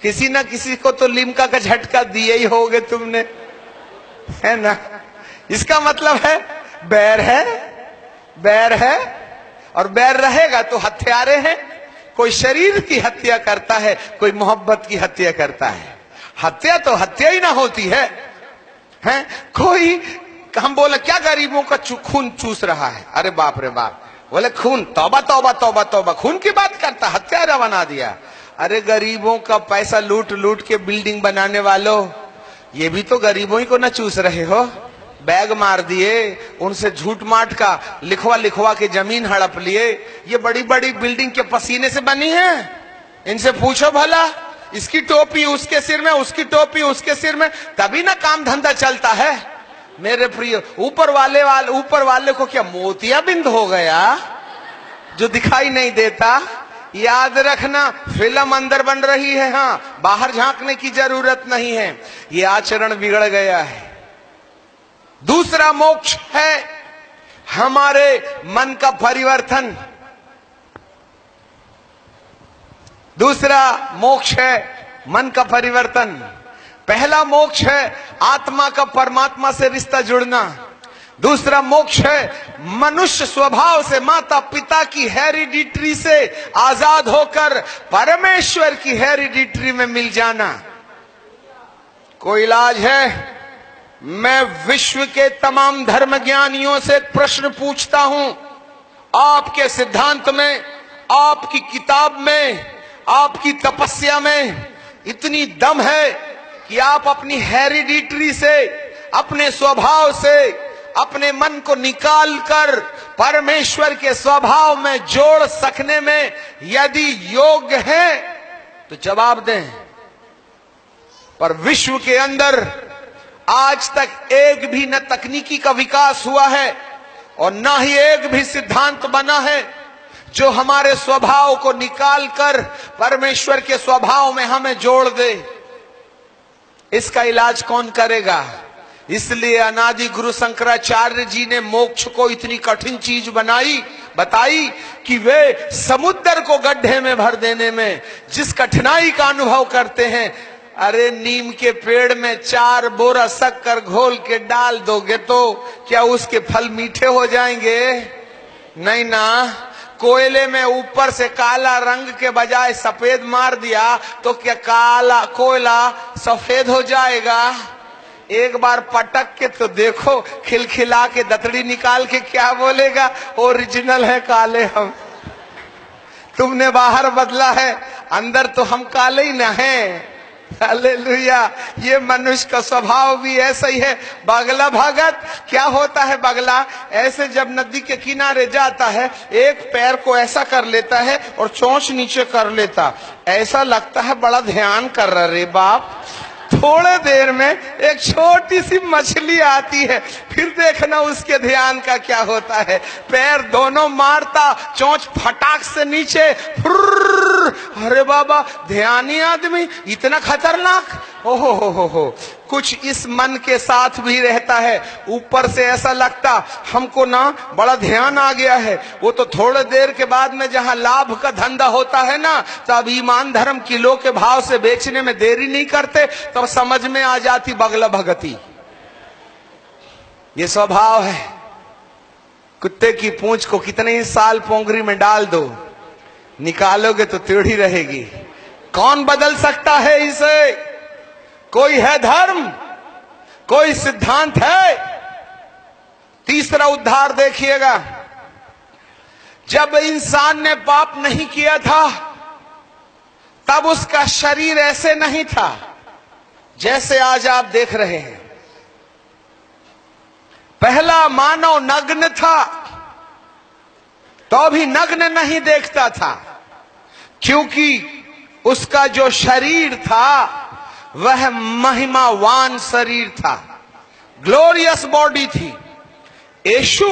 किसी ना किसी को तो लिमका का झटका दिए ही होगे तुमने, है ना। इसका मतलब है बैर है, बैर है, और बैर रहेगा तो हत्यारे हैं। कोई शरीर की हत्या करता है, कोई मोहब्बत की हत्या करता है। हत्या तो हत्या ही ना होती है, हैं? कोई हम बोले क्या गरीबों का खून चूस रहा है, अरे बाप रे बाप, बोले खून, तौबा तौबा तौबा तौबा, खून की बात करता, हत्यारा बना दिया। अरे गरीबों का पैसा लूट लूट के बिल्डिंग बनाने वालों, ये भी तो गरीबों ही को ना चूस रहे हो। बैग मार दिए, उनसे झूठ माट का लिखवा लिखवा के जमीन हड़प लिए। ये बड़ी बड़ी बिल्डिंग के पसीने से बनी है, इनसे पूछो भला, इसकी टोपी उसके सिर में, उसकी टोपी उसके सिर में, तभी ना काम धंधा चलता है। मेरे प्रिय, ऊपर वाले को क्या मोतियाबिंद हो गया जो दिखाई नहीं देता? याद रखना, फिल्म अंदर बन रही है, हाँ, बाहर झांकने की जरूरत नहीं है। ये आचरण बिगड़ गया है। दूसरा मोक्ष है हमारे मन का परिवर्तन। दूसरा मोक्ष है मन का परिवर्तन। पहला मोक्ष है आत्मा का परमात्मा से रिश्ता जुड़ना। दूसरा मोक्ष है मनुष्य स्वभाव से, माता पिता की हेरिडिटरी से आजाद होकर परमेश्वर की हेरिडिटरी में मिल जाना। कोई इलाज है? मैं विश्व के तमाम धर्म ज्ञानियों से एक प्रश्न पूछता हूं, आपके सिद्धांत में, आपकी किताब में, आपकी तपस्या में इतनी दम है कि आप अपनी हेरिडिटरी से, अपने स्वभाव से, अपने मन को निकालकर परमेश्वर के स्वभाव में जोड़ सकने में यदि योग्य है तो जवाब दें। पर विश्व के अंदर आज तक एक भी न तकनीकी का विकास हुआ है और न ही एक भी सिद्धांत बना है जो हमारे स्वभाव को निकालकर परमेश्वर के स्वभाव में हमें जोड़ दे। इसका इलाज कौन करेगा? इसलिए अनादि गुरु शंकराचार्य जी ने मोक्ष को इतनी कठिन चीज बताई कि वे समुद्र को गड्ढे में भर देने में जिस कठिनाई का अनुभव करते हैं, अरे नीम के पेड़ में 4 बोरा शक्कर घोल के डाल दोगे तो क्या उसके फल मीठे हो जाएंगे? नहीं ना। कोयले में ऊपर से काला रंग के बजाय सफेद मार दिया तो क्या काला कोयला सफेद हो जाएगा? एक बार पटक के तो देखो, खिलखिला के दतड़ी निकाल के क्या बोलेगा? ओरिजिनल है काले हम। तुमने बाहर बदला है, अंदर तो हम काले ही न हैं। हालेलुया। ये मनुष्य का स्वभाव भी ऐसा ही है। बगला भगत क्या होता है? बगला ऐसे जब नदी के किनारे जाता है, एक पैर को ऐसा कर लेता है और चोंच नीचे कर लेता, ऐसा लगता है बड़ा ध्यान कर रहा। रे बाप, थोड़े देर में एक छोटी सी मछली आती है, फिर देखना उसके ध्यान का क्या होता है। पैर दोनों मारता, चोंच फटाक से नीचे, अरे बाबा, ध्यानी आदमी इतना खतरनाक। ओहो हो। कुछ इस मन के साथ भी रहता है। ऊपर से ऐसा लगता हमको ना बड़ा ध्यान आ गया है, वो तो थोड़े देर के बाद में जहां लाभ का धंधा होता है ना, तब ईमान धर्म किलो के भाव से बेचने में देरी नहीं करते, तब समझ में आ जाती बगला भगती। ये स्वभाव है। कुत्ते की पूंछ को कितने ही साल पोंगरी में डाल दो, निकालोगे तो टेढ़ी रहेगी। कौन बदल सकता है इसे? कोई है धर्म? कोई सिद्धांत है? तीसरा उद्धार देखिएगा। जब इंसान ने पाप नहीं किया था तब उसका शरीर ऐसे नहीं था जैसे आज आप देख रहे हैं। पहला मानव नग्न था तो भी नग्न नहीं देखता था, क्योंकि उसका जो शरीर था वह महिमावान शरीर था, ग्लोरियस बॉडी थी। यीशु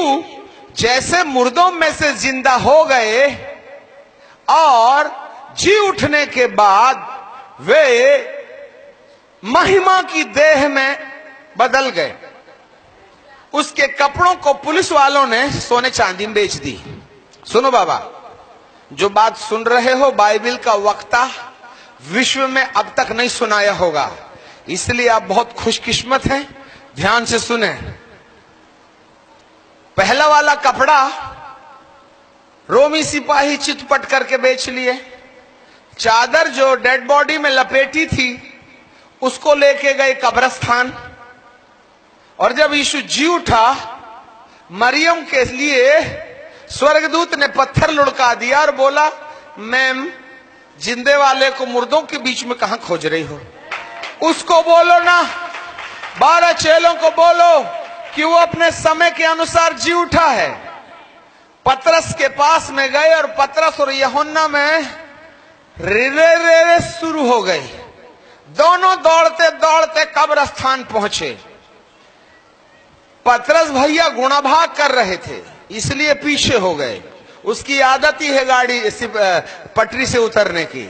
जैसे मुर्दों में से जिंदा हो गए और जी उठने के बाद वे महिमा की देह में बदल गए। उसके कपड़ों को पुलिस वालों ने सोने चांदी में बेच दी। सुनो बाबा, जो बात सुन रहे हो, बाइबिल का वक्ता विश्व में अब तक नहीं सुनाया होगा, इसलिए आप बहुत खुशकिस्मत हैं। ध्यान से सुने। पहला वाला कपड़ा रोमी सिपाही चितपट करके बेच लिए। चादर जो डेड बॉडी में लपेटी थी उसको लेके गए कब्रिस्तान। और जब यीशु जी उठा, मरियम के लिए स्वर्गदूत ने पत्थर लुढ़का दिया और बोला, मैम, जिंदे वाले को मुर्दों के बीच में कहां खोज रही हो? उसको बोलो ना, 12 चेलों को बोलो कि वो अपने समय के अनुसार जी उठा है। पतरस के पास में गए और पतरस और यूहन्ना में रे शुरू हो गई। दोनों दौड़ते दौड़ते कब्रिस्तान पहुंचे। पतरस भैया गुणाभाग कर रहे थे, इसलिए पीछे हो गए। उसकी आदत ही है गाड़ी पटरी से उतरने की।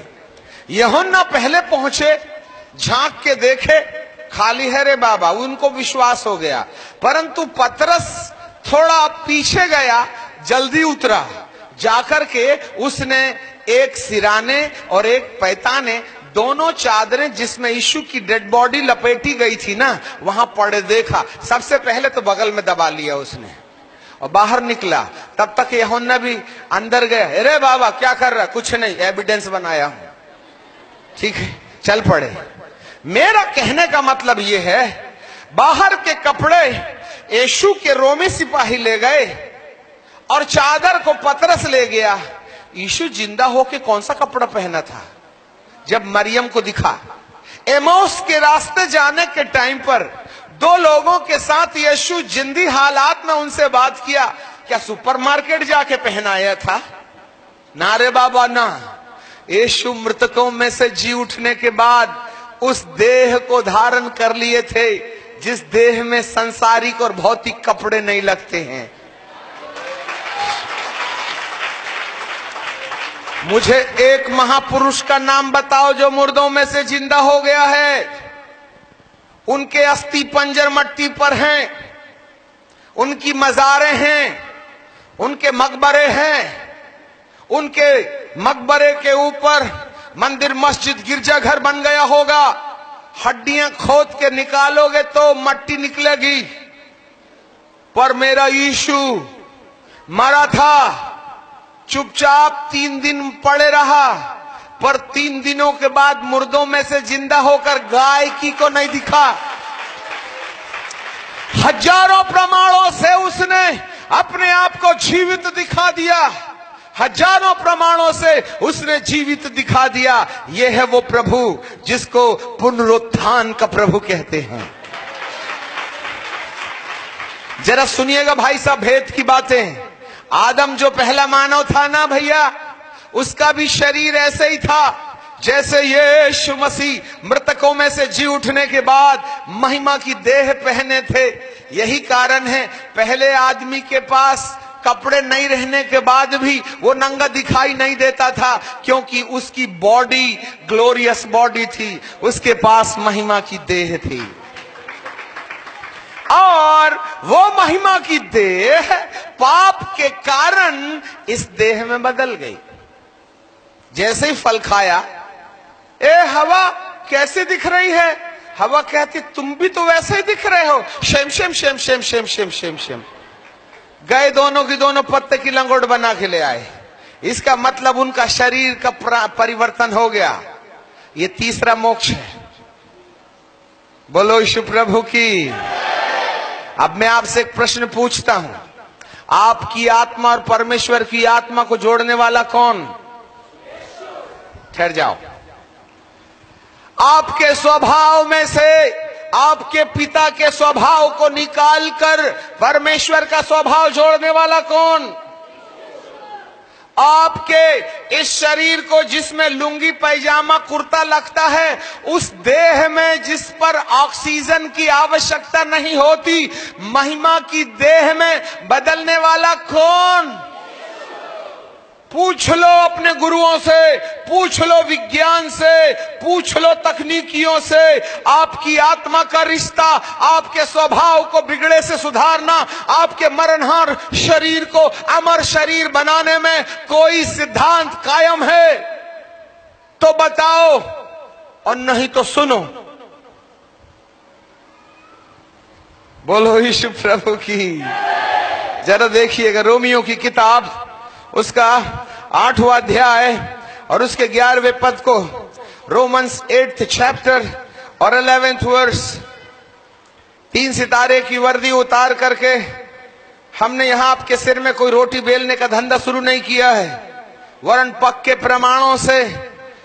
यूहन्ना पहले पहुंचे, झांक के देखे, खाली है रे बाबा, उनको विश्वास हो गया। परंतु पतरस थोड़ा पीछे गया, जल्दी उतरा। जाकर के उसने एक सिराने और एक पैताने, दोनों चादरें जिसमें यीशु की डेड बॉडी लपेटी गई थी ना, वहां पड़े देखा। सबसे पहले तो बगल में दबा लिया उसने और बाहर निकला। तब तक यूहन्ना भी अंदर गया। अरे बाबा क्या कर रहा? कुछ नहीं, एविडेंस बनाया हूं। ठीक है, चल पड़े। मेरा कहने का मतलब यह है, बाहर के कपड़े यीशु के रोमी सिपाही ले गए और चादर को पतरस ले गया। यीशु जिंदा होके कौन सा कपड़ा पहना था? जब मरियम को दिखा, एमौस के रास्ते जाने के टाइम पर 2 लोगों के साथ यीशु जिंदी हालात में उनसे बात किया। क्या सुपरमार्केट जाके पहनाया था? ना रे बाबा ना। यीशु मृतकों में से जी उठने के बाद उस देह को धारण कर लिए थे जिस देह में संसारिक और भौतिक कपड़े नहीं लगते हैं। मुझे एक महापुरुष का नाम बताओ जो मुर्दों में से जिंदा हो गया है। उनके अस्थि पंजर मट्टी पर हैं, उनकी मज़ारें हैं, उनके मकबरे हैं। उनके मकबरे के ऊपर मंदिर, मस्जिद, गिरजाघर बन गया होगा। हड्डियां खोद के निकालोगे तो मट्टी निकलेगी। पर मेरा यीशु मरा था, चुपचाप 3 दिन पड़े रहा, पर 3 दिनों के बाद मुर्दों में से जिंदा होकर गायकी को नहीं दिखा। हजारों प्रमाणों से उसने अपने आप को जीवित दिखा दिया। हजारों प्रमाणों से उसने जीवित दिखा दिया। यह है वो प्रभु जिसको पुनरुत्थान का प्रभु कहते हैं। जरा सुनिएगा भाई साहब भेद की बातें। आदम जो पहला मानव था ना भैया, उसका भी शरीर ऐसे ही था जैसे यीशु मसीह मृतकों में से जी उठने के बाद महिमा की देह पहने थे। यही कारण है पहले आदमी के पास कपड़े नहीं रहने के बाद भी वो नंगा दिखाई नहीं देता था, क्योंकि उसकी बॉडी ग्लोरियस बॉडी थी, उसके पास महिमा की देह थी। और वो महिमा की देह पाप के कारण इस देह में बदल गई। जैसे ही फल खाया, ए हवा कैसे दिख रही है? हवा कहती तुम भी तो वैसे ही दिख रहे हो। Shem Shem Shem Shem Shem Shem Shem Shem. गए दोनों की दोनों पत्ते की लंगोट बना के ले आए। इसका मतलब उनका शरीर का परिवर्तन हो गया। ये तीसरा मोक्ष है। बोलो यीशु प्रभु की। अब मैं आपसे एक प्रश्न पूछता हूं, आपकी आत्मा और परमेश्वर की आत्मा को जोड़ने वाला कौन? ठहर जाओ। आपके स्वभाव में से आपके पिता के स्वभाव को निकालकर परमेश्वर का स्वभाव जोड़ने वाला कौन? आपके इस शरीर को जिसमें लुंगी पैजामा कुर्ता लगता है, उस देह में जिस पर ऑक्सीजन की आवश्यकता नहीं होती, महिमा की देह में बदलने वाला कौन? पूछ लो अपने गुरुओं से, पूछ लो विज्ञान से, पूछ लो तकनीकियों से। आपकी आत्मा का रिश्ता, आपके स्वभाव को बिगड़े से सुधारना, आपके मरणहार शरीर को अमर शरीर बनाने में कोई सिद्धांत कायम है तो बताओ। और नहीं तो सुनो। बोलो यीशु प्रभु की। जरा देखिएगा रोमियो की किताब, उसका 8वां अध्याय और उसके 11वें पद को, रोमन्स 8th चैप्टर और 11th वर्स। 3 सितारे की वर्दी उतार करके हमने यहां आपके सिर में कोई रोटी बेलने का धंधा शुरू नहीं किया है, वरन पक्के प्रमाणों से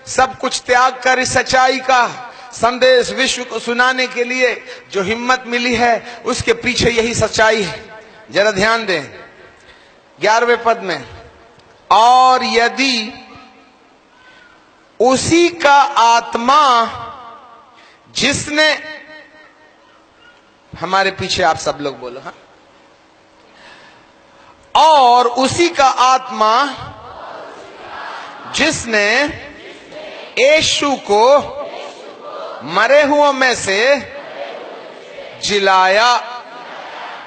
सब कुछ त्याग कर इस सच्चाई का संदेश विश्व को सुनाने के लिए जो हिम्मत मिली है, उसके पीछे यही सच्चाई है। जरा ध्यान दें 11वें पद में, और यदि उसी का आत्मा जिसने, हमारे पीछे आप सब लोग बोलो, हाँ, और उसी का आत्मा जिसने यीशु को मरे हुओं में से जिलाया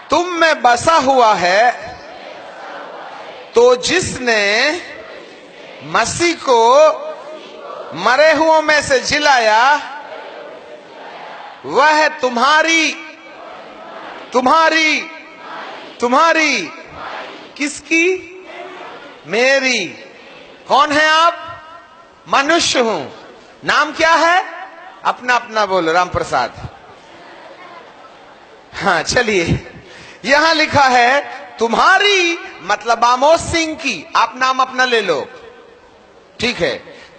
तुम में बसा हुआ है, तो जिसने मसीह को मरे हुओं में से जिलाया वह तुम्हारी तुम्हारी तुम्हारी किसकी? मेरी। कौन है आप? मनुष्य हूं। नाम क्या है? अपना अपना बोलो। राम प्रसाद। हाँ चलिए, यहां लिखा है तुम्हारी, मतलब आमोस सिंह की। आप नाम अपना ले लो, ठीक है।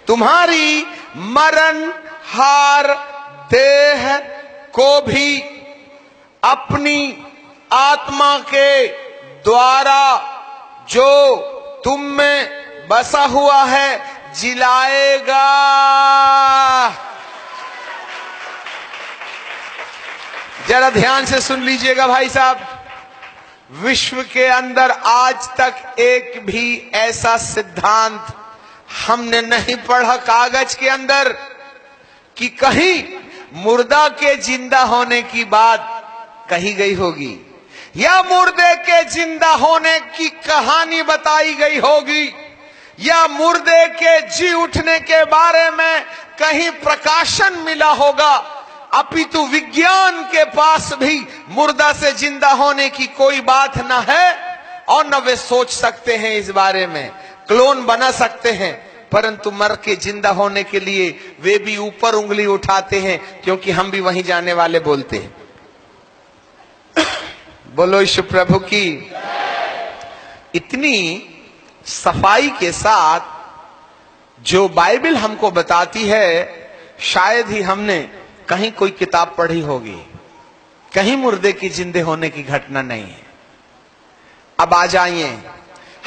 तुम्हारी मरण हार देह को भी अपनी आत्मा के द्वारा जो तुम में बसा हुआ है जिलाएगा। जरा ध्यान से सुन लीजिएगा भाई साहब, विश्व के अंदर आज तक एक भी ऐसा सिद्धांत हमने नहीं पढ़ा कागज के अंदर कि कहीं मुर्दा के जिंदा होने की बात कही गई होगी या मुर्दे के जिंदा होने की कहानी बताई गई होगी या मुर्दे के जी उठने के बारे में कहीं प्रकाशन मिला होगा। अपितु विज्ञान के पास भी मुर्दा से जिंदा होने की कोई बात न है और न वे सोच सकते हैं इस बारे में। क्लोन बना सकते हैं, परंतु मर के जिंदा होने के लिए वे भी ऊपर उंगली उठाते हैं, क्योंकि हम भी वहीं जाने वाले बोलते हैं। बोलो यीशु प्रभु की। इतनी सफाई के साथ जो बाइबल हमको बताती है, शायद ही हमने कहीं कोई किताब पढ़ी होगी, कहीं मुर्दे की जिंदे होने की घटना नहीं है। अब आ जाइए,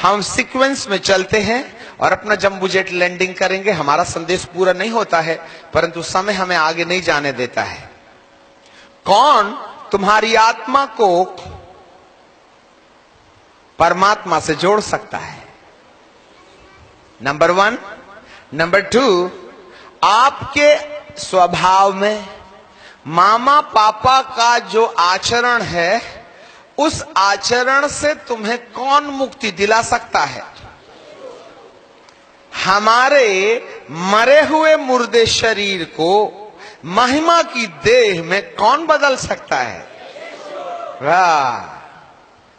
हम सीक्वेंस में चलते हैं और अपना जंबू जेट लैंडिंग करेंगे। हमारा संदेश पूरा नहीं होता है, परंतु समय हमें आगे नहीं जाने देता है। कौन तुम्हारी आत्मा को परमात्मा से जोड़ सकता है? नंबर 1। नंबर 2, आपके स्वभाव में मामा पापा का जो आचरण है, उस आचरण से तुम्हें कौन मुक्ति दिला सकता है? हमारे मरे हुए मुर्दे शरीर को महिमा की देह में कौन बदल सकता है? वाह,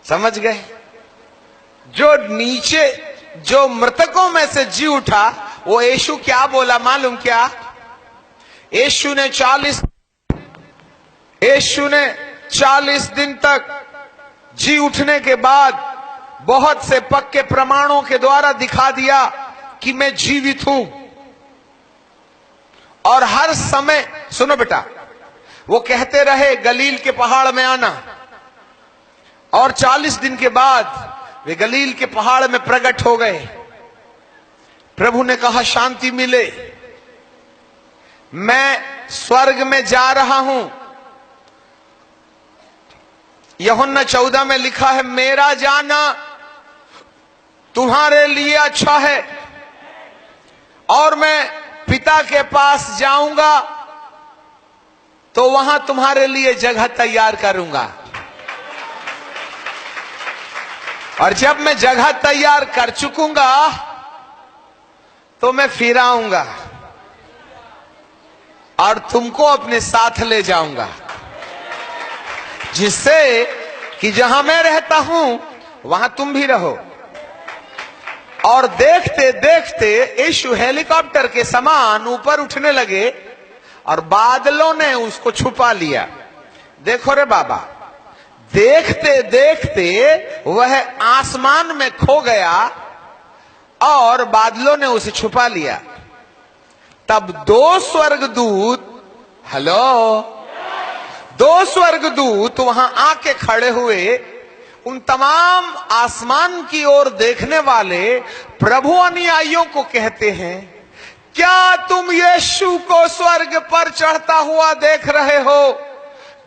समझ गए? जो नीचे, जो मृतकों में से जी उठा, वो यीशु क्या बोला मालूम क्या? यीशु ने 40 दिन तक जी उठने के बाद बहुत से पक्के प्रमाणों के द्वारा दिखा दिया कि मैं जीवित हूं। और हर समय, सुनो बेटा, वो कहते रहे गलील के पहाड़ में आना, और 40 दिन के बाद वे गलील के पहाड़ में प्रकट हो गए। प्रभु ने कहा शांति मिले, मैं स्वर्ग में जा रहा हूं। यूहन्ना 14 में लिखा है, मेरा जाना तुम्हारे लिए अच्छा है और मैं पिता के पास जाऊंगा तो वहां तुम्हारे लिए जगह तैयार करूंगा। और जब मैं जगह तैयार कर चुकूंगा तो मैं फिर आऊंगा। और तुमको अपने साथ ले जाऊंगा, जिससे कि जहां मैं रहता हूं वहां तुम भी रहो। और देखते देखते यीशु हेलीकॉप्टर के समान ऊपर उठने लगे और बादलों ने उसको छुपा लिया। देखो रे बाबा, देखते देखते वह आसमान में खो गया और बादलों ने उसे छुपा लिया। तब दो स्वर्गदूत, दो स्वर्गदूत वहां आके खड़े हुए, उन तमाम आसमान की ओर देखने वाले प्रभु अनुयायियों को कहते हैं, क्या तुम यीशु को स्वर्ग पर चढ़ता हुआ देख रहे हो?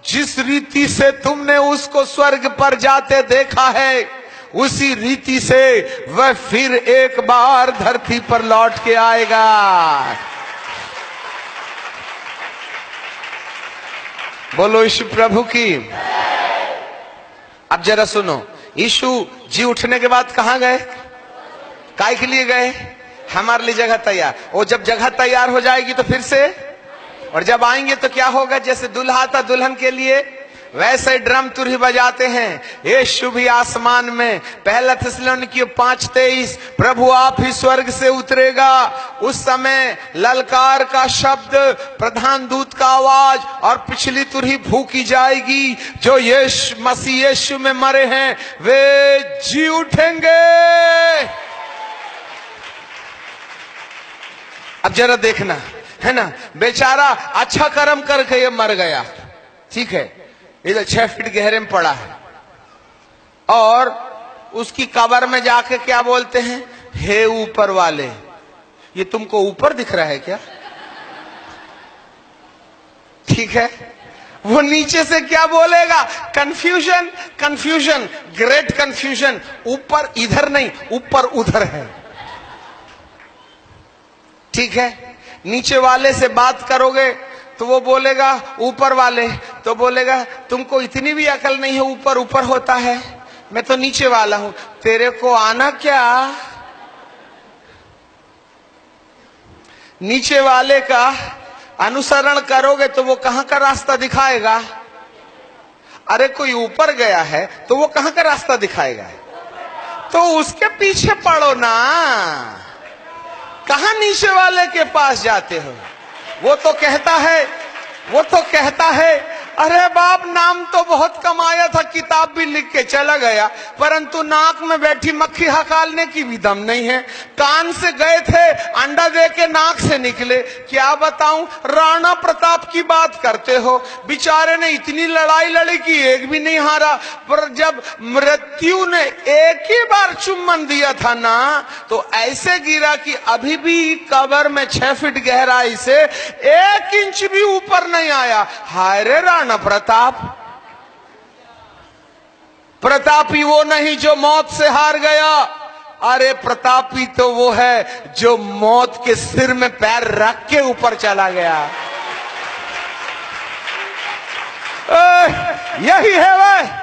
जिस रीति से तुमने उसको स्वर्ग पर जाते देखा है, उसी रीति से वह फिर एक बार धरती पर लौट के आएगा। बोलो यीशु प्रभु की। अब जरा सुनो, यीशु जी उठने के बाद कहां गए? काय के लिए गए? हमारे लिए जगह तैयार। वो जब जगह तैयार हो जाएगी तो फिर से, और जब आएंगे तो क्या होगा? जैसे दुल्हा था दुल्हन के लिए, वैसे ड्रम तुरही बजाते हैं। यीशु भी आसमान में, पहला थिस्सलुनीकियों 5:23, प्रभु आप ही स्वर्ग से उतरेगा। उस समय ललकार का शब्द, प्रधान दूत का आवाज और पिछली तुरही फूकी जाएगी। जो मसीह यीशु में मरे हैं वे जी उठेंगे। अब जरा देखना, है ना, बेचारा अच्छा कर्म करके ये मर गया, ठीक है, इधर 6 फीट गहरे में पड़ा है, और उसकी कब्र में जाके क्या बोलते हैं? हे ऊपर वाले, ये तुमको ऊपर दिख रहा है क्या? ठीक है, वो नीचे से क्या बोलेगा? Confusion, confusion, great confusion. ऊपर इधर नहीं, ऊपर उधर है, ठीक है। नीचे वाले से बात करोगे तो वो बोलेगा ऊपर वाले, तो बोलेगा तुमको इतनी भी अकल नहीं है, ऊपर ऊपर होता है, मैं तो नीचे वाला हूं, तेरे को आना क्या? नीचे वाले का अनुसरण करोगे तो वो कहां का रास्ता दिखाएगा? अरे कोई ऊपर गया है तो वो कहां का रास्ता दिखाएगा? तो उसके पीछे पड़ो ना, कहां नीचे वाले के पास जाते हो? वो तो कहता है अरे बाप, नाम तो बहुत कमाया था, किताब भी लिख के चला गया, परंतु नाक में बैठी मक्खी हकालने की भी दम नहीं है। कान से गए थे, अंडा दे के नाक से निकले। क्या बताऊं, राणा प्रताप की बात करते हो, बेचारे ने इतनी लड़ाई लड़ी कि एक भी नहीं हारा, पर जब मृत्यु ने एक ही बार चुम्बन दिया था ना, तो ऐसे गिरा कि अभी भी कब्र में 6 फीट गहराई से 1 इंच भी ऊपर नहीं आया। हाय रे राणा प्रताप। प्रतापी वो नहीं जो मौत से हार गया, अरे प्रतापी तो वो है जो मौत के सिर में पैर रख के ऊपर चला गया। यही है वह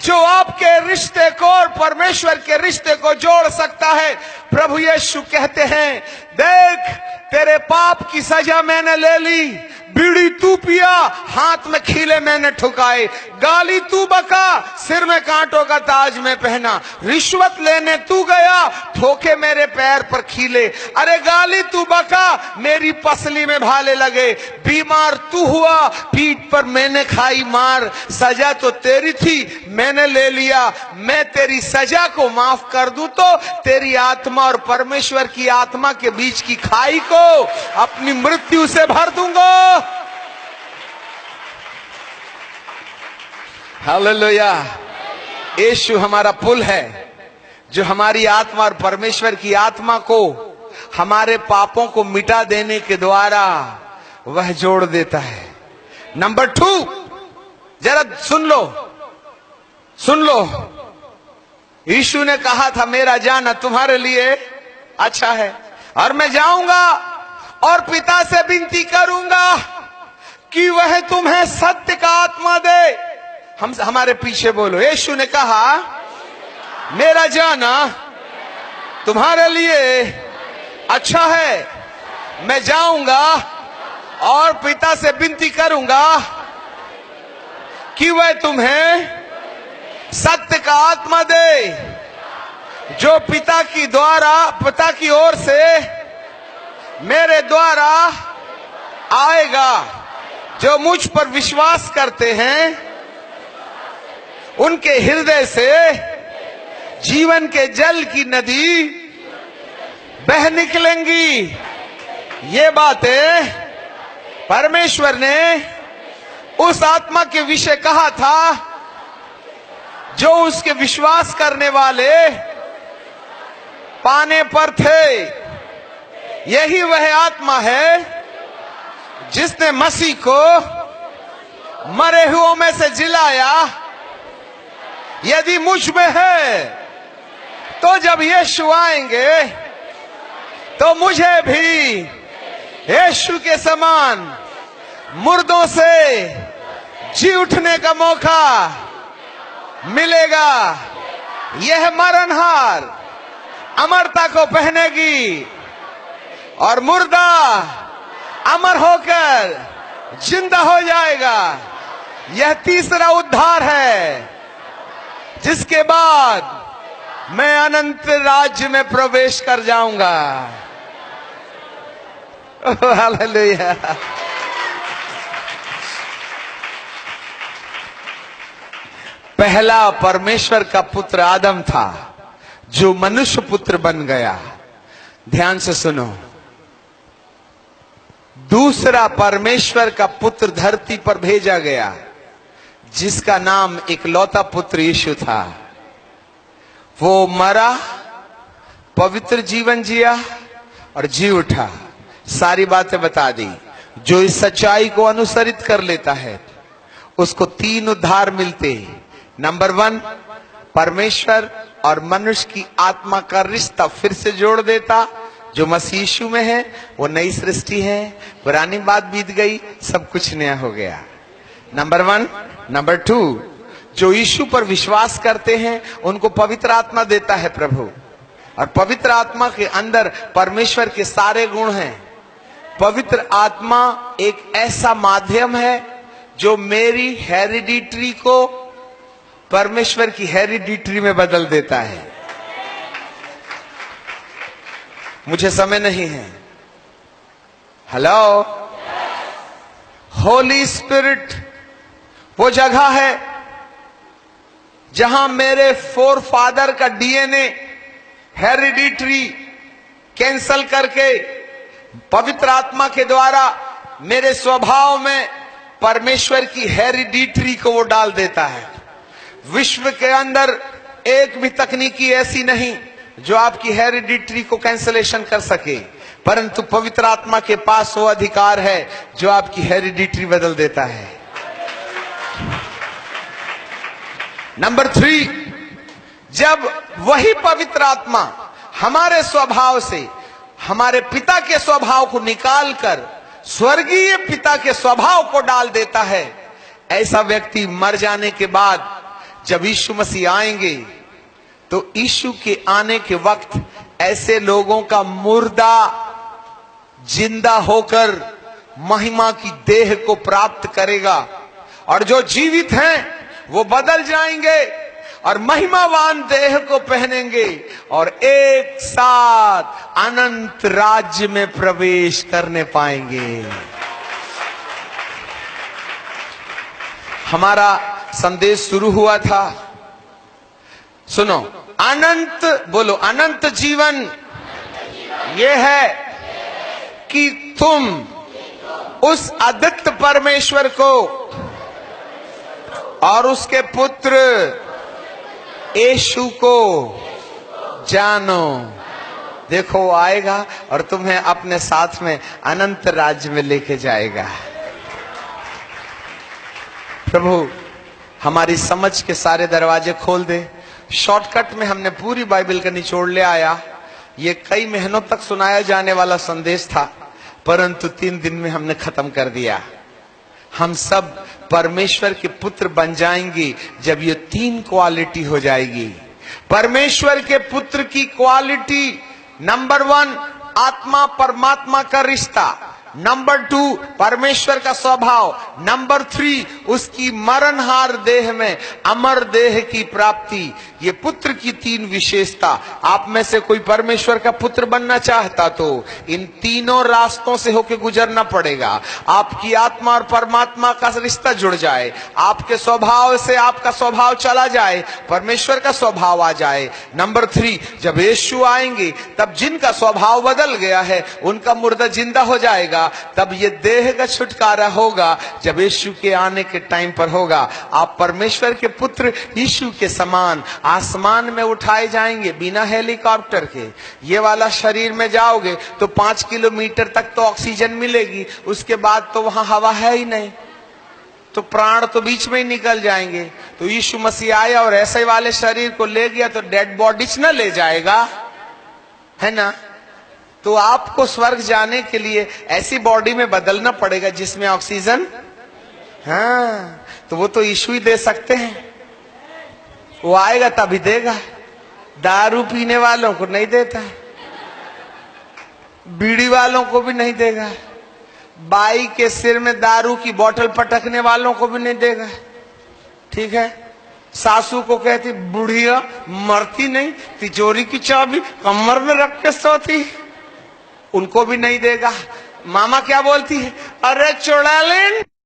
जो आपके रिश्ते को और परमेश्वर के रिश्ते को जोड़ सकता है। प्रभु यीशु कहते हैं, देख तेरे पाप की सजा मैंने ले ली, बीड़ी तू पिया, हाथ में खीले मैंने ठुकाए, गाली तू बका, सिर में कांटों का ताज में पहना, रिश्वत लेने तू गया, ठोके मेरे पैर पर खीले, अरे गाली तू बका, मेरी पसली में भाले लगे, बीमार तू हुआ, पीठ पर मैंने खाई मार, सजा तो तेरी थी मैंने ले लिया, मैं तेरी सजा को माफ कर दूं तो तेरी आत्मा और परमेश्वर की आत्मा के बीच की खाई को अपनी मृत्यु से भर दूंगा। हालेलुया। यीशु हमारा पुल है जो हमारी आत्मा और परमेश्वर की आत्मा को हमारे पापों को मिटा देने के द्वारा वह जोड़ देता है। नंबर 2, जरा सुन लो, यीशु ने कहा था मेरा जाना तुम्हारे लिए अच्छा है, और मैं जाऊंगा और पिता से विनती करूंगा कि वह तुम्हें सत्य का आत्मा दे। हमारे पीछे बोलो, यीशु ने कहा मेरा जाना तुम्हारे लिए अच्छा है, मैं जाऊंगा और पिता से विनती करूंगा कि वह तुम्हें सत्य का आत्मा दे, जो पिता की ओर से मेरे द्वारा आएगा। जो मुझ पर विश्वास करते हैं उनके हृदय से जीवन के जल की नदी बह निकलेंगी। ये बातें परमेश्वर ने उस आत्मा के विषय कहा था जो उसके विश्वास करने वाले पाने पर थे। यही वह आत्मा है जिसने मसीह को मरे हुओं में से जिलाया। यदि मुझ में है तो जब यीशु आएंगे तो मुझे भी यीशु के समान मुर्दों से जी उठने का मौका मिलेगा। यह मरणहार अमरता को पहनेगी और मुर्दा अमर होकर जिंदा हो जाएगा। यह तीसरा उद्धार है जिसके बाद मैं अनंत राज्य में प्रवेश कर जाऊंगा। हालेलुया। पहला परमेश्वर का पुत्र आदम था जो मनुष्य पुत्र बन गया। ध्यान से सुनो। दूसरा परमेश्वर का पुत्र धरती पर भेजा गया जिसका नाम इकलौता पुत्र यीशु था। वो मरा, पवित्र जीवन जिया और जी उठा। सारी बातें बता दी। जो इस सच्चाई को अनुसरित कर लेता है उसको 3 उद्धार मिलते। नंबर 1, परमेश्वर और मनुष्य की आत्मा का रिश्ता फिर से जोड़ देता। जो मसीह यीशु में है वो नई सृष्टि है, पुरानी बात बीत गई, सब कुछ नया हो गया। नंबर 1। नंबर 2, जो यीशु पर विश्वास करते हैं उनको पवित्र आत्मा देता है प्रभु। और पवित्र आत्मा के अंदर परमेश्वर के सारे गुण हैं। पवित्र आत्मा एक ऐसा माध्यम है जो मेरी हेरिडिटरी को परमेश्वर की हेरिडिटरी में बदल देता है। मुझे समय नहीं है। हेलो। होली स्पिरिट वो जगह है जहां मेरे फोर फादर का डीएनए हेरिडिटरी कैंसल करके पवित्र आत्मा के द्वारा मेरे स्वभाव में परमेश्वर की हेरिडिटरी को वो डाल देता है। विश्व के अंदर एक भी तकनीकी ऐसी नहीं जो आपकी हेरिडिटरी को कैंसलेशन कर सके, परंतु पवित्र आत्मा के पास वो अधिकार है जो आपकी हेरिडिटरी बदल देता है। नंबर 3, जब वही पवित्र आत्मा हमारे स्वभाव से हमारे पिता के स्वभाव को निकालकर स्वर्गीय पिता के स्वभाव को डाल देता है, ऐसा व्यक्ति मर जाने के बाद जब यीशु मसीह आएंगे तो यीशु के आने के वक्त ऐसे लोगों का मुर्दा जिंदा होकर महिमा की देह को प्राप्त करेगा और जो जीवित हैं वो बदल जाएंगे और महिमावान देह को पहनेंगे और एक साथ अनंत राज्य में प्रवेश करने पाएंगे। हमारा संदेश शुरू हुआ था, सुनो, अनंत बोलो, अनंत जीवन ये है कि तुम उस अद्वितीय परमेश्वर को और उसके पुत्र यीशु को जानो। देखो वो आएगा और तुम्हें अपने साथ में अनंत राज्य में लेके जाएगा। प्रभु हमारी समझ के सारे दरवाजे खोल दे। शॉर्टकट में हमने पूरी बाइबल का निचोड़ ले आया। ये कई महीनों तक सुनाया जाने वाला संदेश था, परंतु 3 दिन में हमने खत्म कर दिया। हम सब परमेश्वर के पुत्र बन जाएंगे जब ये 3 क्वालिटी हो जाएगी। परमेश्वर के पुत्र की क्वालिटी नंबर 1, आत्मा परमात्मा का रिश्ता। नंबर 2 परमेश्वर का स्वभाव, नंबर 3 उसकी मरणहार देह में अमर देह की प्राप्ति। ये पुत्र की 3 विशेषता। आप में से कोई परमेश्वर का पुत्र बनना चाहता तो इन तीनों रास्तों से होकर गुजरना पड़ेगा। आपकी आत्मा और परमात्मा का रिश्ता जुड़ जाए, आपके स्वभाव से आपका स्वभाव चला जाए, परमेश्वर का स्वभाव आ जाए। नंबर 3 जब यीशु आएंगे तब जिनका स्वभाव बदल गया है उनका मुर्दा जिंदा हो जाएगा। तब ये देह का छुटकारा होगा जब यीशु के आने के टाइम पर होगा। आप परमेश्वर के पुत्र यीशु के समान आसमान में उठाए जाएंगे बिना हेलीकॉप्टर के। ये वाला शरीर में जाओगे तो 5 किलोमीटर तक तो ऑक्सीजन मिलेगी, उसके बाद तो वहां हवा है ही नहीं, तो प्राण तो बीच में ही निकल जाएंगे। तो यीशु मसीह आया और ऐसे वाले शरीर को ले गया तो डेड बॉडीज न ले जाएगा, है ना। तो आपको स्वर्ग जाने के लिए ऐसी बॉडी में बदलना पड़ेगा जिसमें ऑक्सीजन, हाँ, तो वो तो यीशु ही दे सकते हैं। वो आएगा तभी देगा। दारू पीने वालों को नहीं देता है, बीड़ी वालों को भी नहीं देगा, बाई के सिर में दारू की बोतल पटकने वालों को भी नहीं देगा, ठीक है। सासू को कहती बुढ़िया मरती नहीं, तिजोरी की चाबी कमर में रख के सोती, उनको भी नहीं देगा। मामा क्या बोलती है, अरे चुड़ा लेन